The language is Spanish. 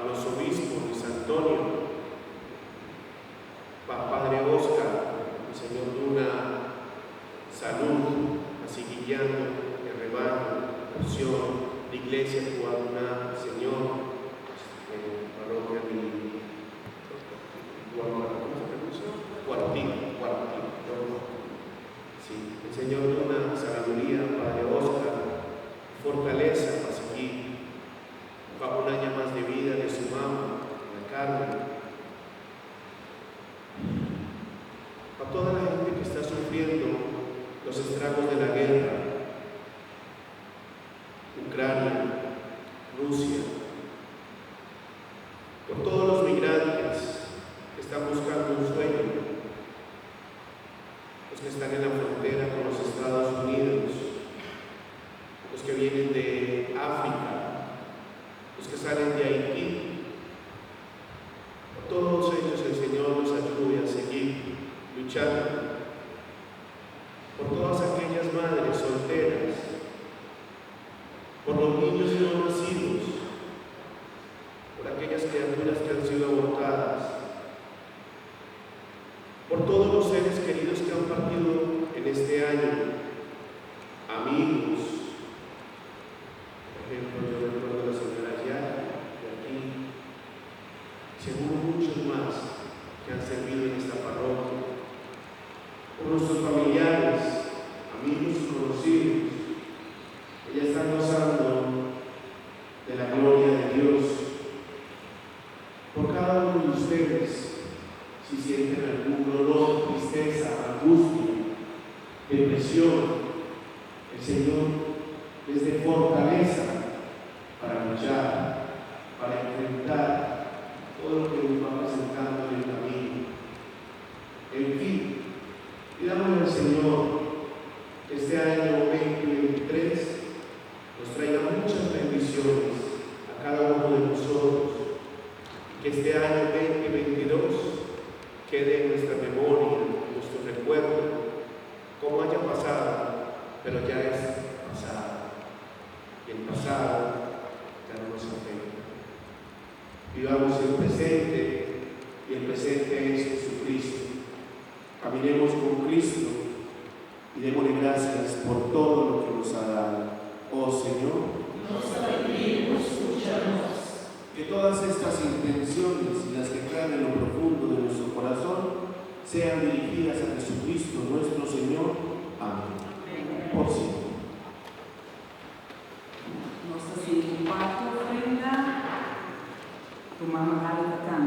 a los obispos, Luis Antonio, Padre Oscar, el Señor Luna, salud, así guiando el rebaño, oración, la iglesia cubana, Señor, parroquia de Cuartito. Sí, el Señor Luna, sabiduría, Padre Oscar, fortaleza para seguir, para un año más de vida de su mamá, la Carmen. A toda la gente que está sufriendo los estragos de la guerra, Ucrania, Rusia, por todos los migrantes que están buscando un sueño, los que están en la frontera con los Estados Unidos, los que vienen de África, los que salen de Haití, por todos ellos el Señor nos ayude a seguir luchando, por todas aquellas madres solteras, por los niños no nacidos, por aquellas criaturas que han sido abortadas, por todos los seres queridos que han partido en este año, amigos. Por ejemplo, yo recuerdo a la señora Yara de aquí, seguro muchos más que han servido en esta parroquia, por nuestros familiares, amigos y conocidos, que ya están gozando de la gloria de Dios, por cada uno de ustedes, si sienten algún dolor, tristeza, angustia, depresión, el Señor les dé fortaleza para luchar, para enfrentar todo lo que nos va presentando en el camino. En fin, pidámosle al Señor que este año 2023 nos traiga muchas bendiciones a cada uno de nosotros, y que este año 2022 quede en nuestra memoria, en nuestro recuerdo, como haya pasado, pero ya es pasado, y el pasado ya no nos afecta. Vivamos el presente, y el presente es Jesucristo. Caminemos con Cristo y démosle gracias por todo lo que nos ha dado. Oh Señor, nos alegremos, escúchanos. Que todas estas intenciones y las que caen en lo profundo de nuestro corazón sean dirigidas a Jesucristo nuestro Señor. Amén. Por siempre. Nossa Senhora, quarta ofrenda, uma margarida